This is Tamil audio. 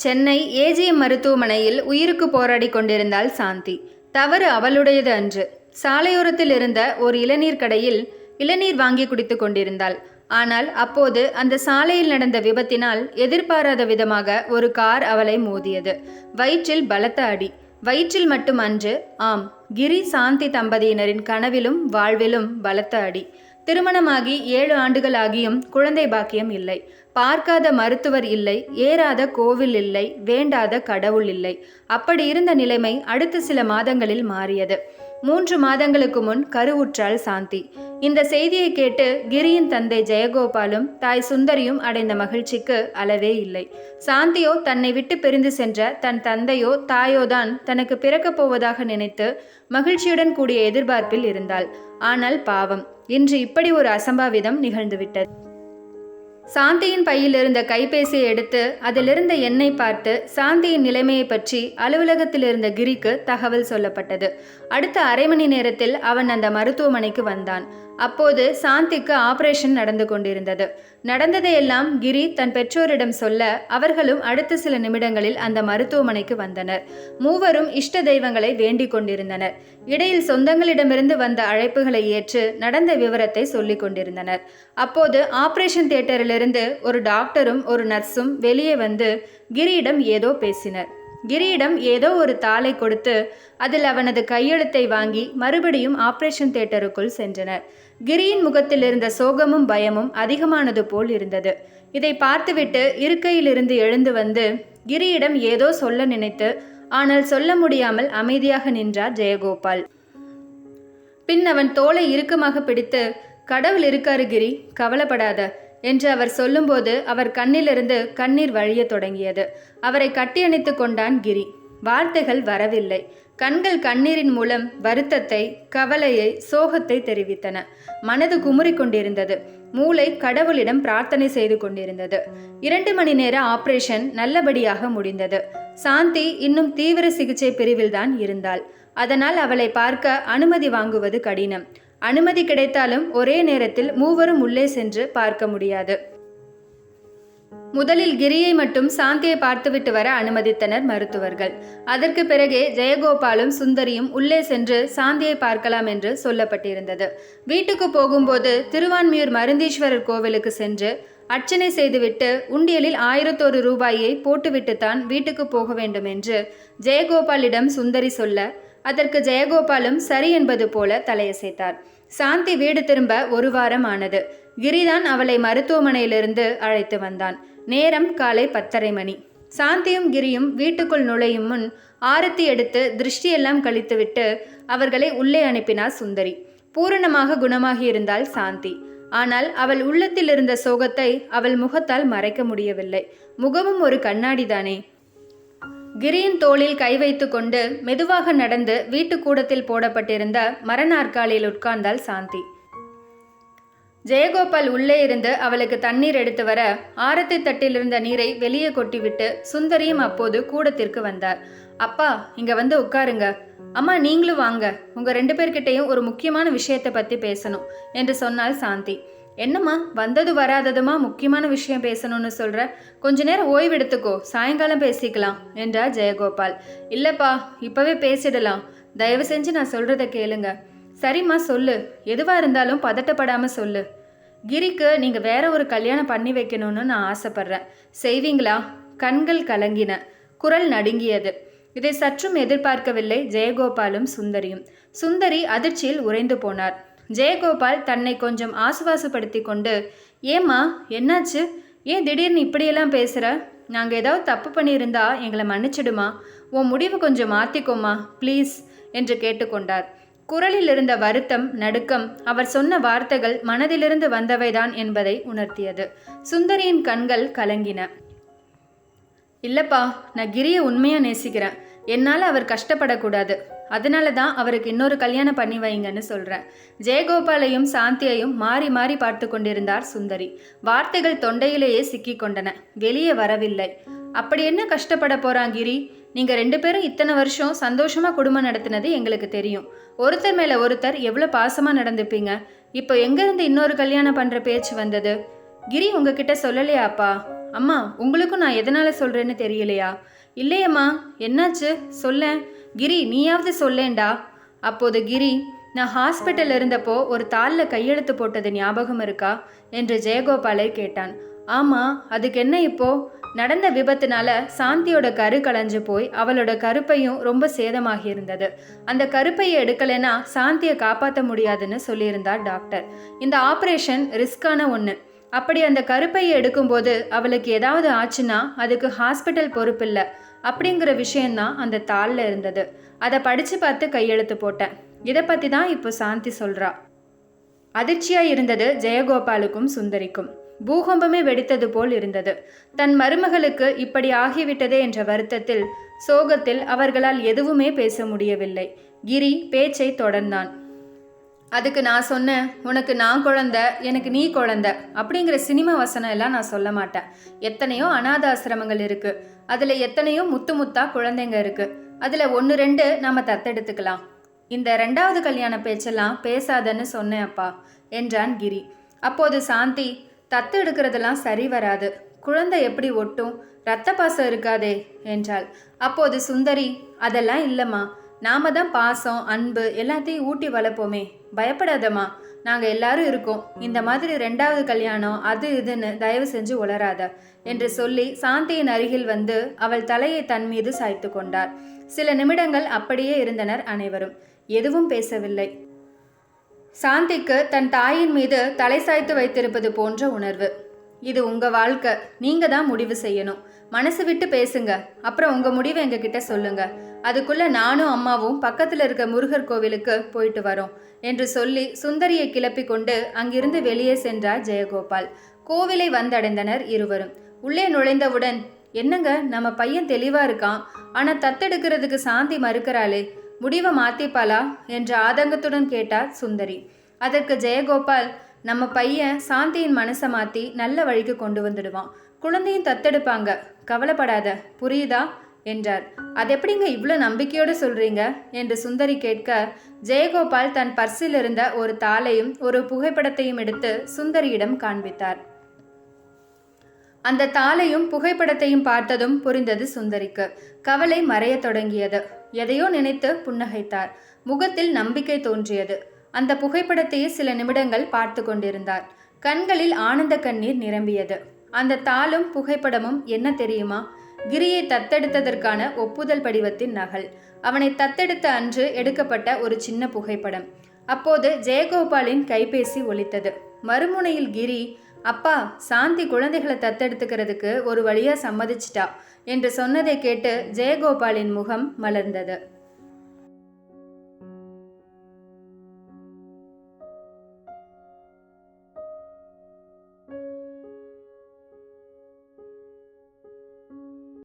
சென்னை ஏஜிஎம் மருத்துவமனையில் உயிருக்கு போராடி கொண்டிருந்தாள் சாந்தி. தவறு அவளுடையது அன்று. சாலையோரத்தில் இருந்த ஒரு இளநீர் கடையில் இளநீர் வாங்கி குடித்து கொண்டிருந்தாள். ஆனால் அப்போது அந்த சாலையில் நடந்த விபத்தினால் எதிர்பாராத விதமாக ஒரு கார் அவளை மோதியது. வயிற்றில் பலத்த அடி. வயிற்றில் மட்டும் அன்று, ஆம், கிரி சாந்தி தம்பதியினரின் கனவிலும் வாழ்விலும் பலத்த அடி. திருமணமாகி 7 ஆண்டுகள் ஆகியும் குழந்தை பாக்கியம் இல்லை. பார்க்காத மருத்துவர் இல்லை, ஏறாத கோவில் இல்லை, வேண்டாத கடவுள் இல்லை. அப்படி இருந்த நிலைமை அடுத்த சில மாதங்களில் மாறியது. 3 மாதங்களுக்கு முன் கருவுற்றாள் சாந்தி. இந்த செய்தியை கேட்டு கிரியின் தந்தை ஜெயகோபாலும் தாய் சுந்தரியும் அடைந்த மகிழ்ச்சிக்கு அளவே இல்லை. சாந்தியோ தன்னை விட்டு பிரிந்து சென்ற தன் தந்தையோ தாயோதான் தனக்கு பிறக்கப் போவதாக நினைத்து மகிழ்ச்சியுடன் கூடிய எதிர்பார்ப்பில் இருந்தாள். ஆனால் பாவம், இன்று இப்படி ஒரு அசம்பாவிதம் நிகழ்ந்துவிட்டது. சாந்தியின் பையில் இருந்த கைபேசியை எடுத்து அதிலிருந்த எண்ணை பார்த்து சாந்தியின் நிலைமையை பற்றி அலுவலகத்தில் இருந்த கிரிக்கு தகவல் சொல்லப்பட்டது. அடுத்த அரை மணி நேரத்தில் அவன் அந்த மருத்துவமனைக்கு வந்தான். அப்போது சாந்திக்கு ஆபரேஷன் நடந்து கொண்டிருந்தது. நடந்ததையெல்லாம் கிரி தன் பெற்றோரிடம் சொல்ல அவர்களும் அடுத்த சில நிமிடங்களில் அந்த மருத்துவமனைக்கு வந்தனர். மூவரும் இஷ்ட தெய்வங்களை வேண்டிக் கொண்டிருந்தனர். இடையில் சொந்தங்களிடமிருந்து வந்த அழைப்புகளை ஏற்று நடந்த விவரத்தை சொல்லிக் கொண்டிருந்தனர். அப்போது ஆபரேஷன் தியேட்டரிலிருந்து ஒரு டாக்டரும் ஒரு நர்ஸும் வெளியே வந்து கிரியிடம் ஏதோ பேசினர். கிரியிடம் ஏதோ ஒரு தாளை கொடுத்து அதில் அவனது கையெழுத்தை வாங்கி மறுபடியும் ஆபரேஷன் தியேட்டருக்குள் சென்றனர். கிரியின் முகத்தில் இருந்த சோகமும் பயமும் அதிகமானது போல் இருந்தது. இதை பார்த்துவிட்டு இருக்கையிலிருந்து எழுந்து வந்து கிரியிடம் ஏதோ சொல்ல நினைத்து ஆனால் சொல்ல முடியாமல் அமைதியாக நின்றார் ஜெயகோபால். பின் அவன் தோளை இறுக்கமாக பிடித்து, கடவுள் இருக்காரு கிரி, கவலைப்படாத என்று அவர் சொல்லும்போது அவர் கண்ணிலிருந்து கண்ணீர் வழிய தொடங்கியது. அவரை கட்டியணைத்து கொண்டான் கிரி. வார்த்தைகள் வரவில்லை. கண்கள் கண்ணீரின் மூலம் வருத்தத்தை, கவலையை, சோகத்தை தெரிவித்தன. மனது குமுறி கொண்டிருந்தது. மூளை கடவுளிடம் பிரார்த்தனை செய்து கொண்டிருந்தது. 2 மணி நேர ஆபரேஷன் நல்லபடியாக முடிந்தது. சாந்தி இன்னும் தீவிர சிகிச்சை பிரிவில்தான் இருந்தாள். அதனால் அவளை பார்க்க அனுமதி வாங்குவது கடினம். அனுமதி கிடைத்தாலும் ஒரே நேரத்தில் மூவரும் உள்ளே சென்று பார்க்க முடியாது. முதலில் கிரியை மட்டும் சாந்தியை பார்த்துவிட்டு வர அனுமதித்தனர் மருத்துவர்கள். அதற்கு பிறகே ஜெயகோபாலும் சுந்தரியும் உள்ளே சென்று சாந்தியை பார்க்கலாம் என்று சொல்லப்பட்டிருந்தது. வீட்டுக்கு போகும்போது திருவான்மியூர் மருந்தீஸ்வரர் கோவிலுக்கு சென்று அர்ச்சனை செய்துவிட்டு உண்டியலில் 1001 ரூபாயை போட்டுவிட்டுத்தான் வீட்டுக்கு போக வேண்டும் என்று ஜெயகோபாலிடம் சுந்தரி சொல்ல அதற்கு ஜெயகோபாலும் சரி என்பது போல தலையசைத்தார். சாந்தி வீடு திரும்ப 1 வாரம் ஆனது. கிரிதான் அவளை மருத்துவமனையிலிருந்து அழைத்து வந்தான். நேரம் காலை 10:30 மணி. சாந்தியும் கிரியும் வீட்டுக்குள் நுழையும் முன் ஆரத்தி எடுத்து திருஷ்டியெல்லாம் கழித்துவிட்டு அவர்களை உள்ளே அனுப்பினார் சுந்தரி. பூரணமாக குணமாகி இருந்தாள் சாந்தி. ஆனால் அவள் உள்ளத்தில் இருந்த சோகத்தை அவள் முகத்தால் மறைக்க முடியவில்லை. முகமும் ஒரு கண்ணாடிதானே. கிரியின் தோளில் கை வைத்து கொண்டு மெதுவாக நடந்து வீட்டு கூடத்தில் போடப்பட்டிருந்த மரநாற்காலியில் உட்கார்ந்தாள் சாந்தி. ஜெயகோபால் உள்ளே இருந்து அவளுக்கு தண்ணீர் எடுத்து வர ஆரத்தி தட்டில் இருந்த நீரை வெளியே கொட்டிவிட்டு சுந்தரியும் அப்போது கூடத்திற்கு வந்தார். அப்பா, இங்க வந்து உட்காருங்க. அம்மா, நீங்களும் வாங்க, உங்க 2 பேர்கிட்டையும் ஒரு முக்கியமான விஷயத்தை பத்தி பேசணும் என்று சொன்னாள் சாந்தி. என்னம்மா, வந்தது வராததுமா முக்கியமான விஷயம் பேசணும்னு சொல்ற? கொஞ்ச நேரம் ஓய்வு எடுத்துக்கோ, சாயங்காலம் பேசிக்கலாம் என்றார் ஜெயகோபால். இல்லப்பா, இப்பவே பேசிடலாம், தயவு செஞ்சு நான் சொல்றத கேளுங்க. சரிம்மா, சொல்லு, எதுவா இருந்தாலும் பதட்டப்படாம சொல்லு. கிரிக்கு நீங்க வேற ஒரு கல்யாணம் பண்ணி வைக்கணும்னு நான் ஆசைப்படுறேன். செய்வீங்களா? கண்கள் கலங்கின, குரல் நடுங்கியது. இதை சற்றும் எதிர்பார்க்கவில்லை ஜெயகோபாலும் சுந்தரியும். சுந்தரி அதிர்ச்சியில் உறைந்து போனார். ஜெயகோபால் தன்னை கொஞ்சம் ஆசுவாசப்படுத்தி கொண்டு, ஏம்மா, என்னாச்சு? ஏன் திடீர்னு இப்படியெல்லாம் பேசுகிற? நாங்கள் ஏதாவது தப்பு பண்ணியிருந்தா எங்களை மன்னிச்சிடுமா? உன் முடிவு கொஞ்சம் மாற்றிக்கோமா ப்ளீஸ் என்று கேட்டுக்கொண்டார். குரலில் இருந்த வருத்தம், நடுக்கம் அவர் சொன்ன வார்த்தைகள் மனதிலிருந்து வந்தவைதான் என்பதை உணர்த்தியது. சுந்தரியின் கண்கள் கலங்கின. இல்லப்பா, நான் கிரியை உண்மையாக நேசிக்கிறேன். என்னால் அவர் கஷ்டப்படக்கூடாது. அதனால தான் அவருக்கு இன்னொரு கல்யாணம் பண்ணி வைங்கன்னு சொல்கிறேன். ஜெயகோபாலையும் சாந்தியையும் மாறி மாறி பார்த்து கொண்டிருந்தார் சுந்தரி. வார்த்தைகள் தொண்டையிலேயே சிக்கி கொண்டன, வெளியே வரவில்லை. அப்படி என்ன கஷ்டப்பட போறான் கிரி? நீங்கள் 2 பேரும் இத்தனை வருஷம் சந்தோஷமாக குடும்பம் நடத்தினது எங்களுக்கு தெரியும். ஒருத்தர் மேலே ஒருத்தர் எவ்வளோ பாசமாக நடந்துப்பீங்க. இப்போ எங்கேருந்து இன்னொரு கல்யாணம் பண்ணுற பேச்சு வந்தது? கிரி உங்ககிட்ட சொல்லலையாப்பா? அம்மா உங்களுக்கும் நான் எதனால் சொல்கிறேன்னு தெரியலையா? இல்லையம்மா, என்னாச்சு சொல்லேன். கிரி நீயாவது சொல்லேன்டா. அப்போது கிரி, நான் ஹாஸ்பிட்டல் இருந்தப்போ ஒரு தாளில் கையெழுத்து போட்டது ஞாபகம் இருக்கா என்று ஜெயகோபாலை கேட்டான். ஆமாம், அதுக்கு என்ன இப்போ? நடந்த விபத்துனால சாந்தியோட கரு களைஞ்சு போய் அவளோட கருப்பையும் ரொம்ப சேதமாகி இருந்தது. அந்த கருப்பையை எடுக்கலைன்னா சாந்தியை காப்பாற்ற முடியாதுன்னு சொல்லியிருந்தார் டாக்டர். இந்த ஆப்ரேஷன் ரிஸ்கான ஒன்று. அப்படி அந்த கருப்பையை எடுக்கும்போது அவளுக்கு ஏதாவது ஆச்சுன்னா அதுக்கு ஹாஸ்பிட்டல் பொறுப்பில்லை அப்படிங்கிற விஷயந்தான் அந்த தாளில் இருந்தது. அதை படித்து பார்த்து கையெழுத்து போட்டேன். இதை பற்றி தான் இப்போ சாந்தி சொல்கிறா. அதிர்ச்சியாக இருந்தது ஜெயகோபாலுக்கும் சுந்தரிக்கும். பூகம்பமே வெடித்தது போல் இருந்தது. தன் மருமகளுக்கு இப்படி ஆகிவிட்டதே என்ற வருத்தத்தில், சோகத்தில் அவர்களால் எதுவுமே பேச முடியவில்லை. கிரி பேச்சை தொடர்ந்தான். அதுக்கு நான் சொன்னேன், உனக்கு நான் குழந்தை, எனக்கு நீ குழந்தை அப்படிங்கிற சினிமா வசனம் எல்லாம் நான் சொல்ல மாட்டேன். எத்தனையோ அநாத ஆசிரமங்கள் இருக்குது. அதில் எத்தனையோ முத்து முத்தா குழந்தைங்க இருக்குது. அதில் 1-2 நாம் தத்தெடுத்துக்கலாம். இந்த 2வது கல்யாண பேச்செல்லாம் பேசாதன்னு சொன்னேன் அப்பா என்றான் கிரி. அப்போது சாந்தி, தத்து எடுக்கிறதெல்லாம் சரி வராது, குழந்தை எப்படி ஒட்டும், இரத்த பாசம் இருக்காதே என்றாள். அப்போது சுந்தரி, அதெல்லாம் இல்லைம்மா, நாம தான் பாசம் அன்பு எல்லாத்தையும் ஊட்டி வளர்ப்போமே, பயப்படாதம்மா, நாங்கள் எல்லாரும் இருக்கோம். இந்த மாதிரி 2வது கல்யாணம் அது இதுன்னு தயவு செஞ்சு உளராத என்று சொல்லி சாந்தியின் அருகில் வந்து அவள் தலையை தன் மீது சாய்த்து கொண்டார். சில நிமிடங்கள் அப்படியே இருந்தனர் அனைவரும். எதுவும் பேசவில்லை. சாந்திக்கு தன் தாயின் மீது தலை சாய்த்து வைத்திருப்பது போன்ற உணர்வு. இது உங்கள் வாழ்க்கை, நீங்கள் தான் முடிவு செய்யணும். மனசு விட்டு பேசுங்க, அப்புறம் உங்கள் முடிவை எங்ககிட்ட சொல்லுங்க. அதுக்குள்ளே நானும் அம்மாவும் பக்கத்தில் இருக்க முருகர் கோவிலுக்கு போயிட்டு வரோம் என்று சொல்லி சுந்தரியை கிளப்பி கொண்டு அங்கிருந்து வெளியே சென்றார் ஜெயகோபால். கோவிலை வந்தடைந்தனர் இருவரும். உள்ளே நுழைந்தவுடன், என்னங்க நம்ம பையன் தெளிவாக இருக்கான், ஆனால் தத்தெடுக்கிறதுக்கு சாந்தி மறுக்கிறாளே, முடிவை மாத்திப்பாளா என்று ஆதங்கத்துடன் கேட்டார் சுந்தரி. அதற்கு ஜெயகோபால், நம்ம பையன் சாந்தியின் மனசை மாற்றி நல்ல வழிக்கு கொண்டு வந்துடுவான், குழந்தையும் தத்தெடுப்பாங்க, கவலைப்படாத, புரியுதா என்றார். அது எப்படிங்க இவ்வளோ நம்பிக்கையோடு சொல்றீங்க என்று சுந்தரி கேட்க, ஜெயகோபால் தன் பர்சில் இருந்த ஒரு தாளையும் ஒரு புகைப்படத்தையும் எடுத்து சுந்தரியிடம் காண்பித்தார். அந்த தாளையும் புகைப்படத்தையும் பார்த்ததும் புரிந்தது சுந்தரிக்கு. கவலை மறைய தொடங்கியது. எதையோ நினைத்து புன்னகைத்தார். முகத்தில் நம்பிக்கை தோன்றியது. அந்த புகைப்படத்தையே சில நிமிடங்கள் பார்த்து கொண்டிருந்தார். கண்களில் ஆனந்த கண்ணீர் நிரம்பியது. அந்த தாளும் புகைப்படமும் என்ன தெரியுமா? கிரியை தத்தெடுத்ததற்கான ஒப்புதல் படிவத்தின் நகல். அவனை தத்தெடுத்த அன்று எடுக்கப்பட்ட ஒரு சின்ன புகைப்படம். அப்போது ஜெயகோபாலின் கைபேசி ஒலித்தது. மறுமுனையில் கிரி, அப்பா, சாந்தி குழந்தைகளை தத்தெடுத்துக்கிறதுக்கு ஒரு வழியா சம்மதிச்சிட்டா என்று சொன்னதை கேட்டு ஜெயகோபாலின் முகம் மலர்ந்தது.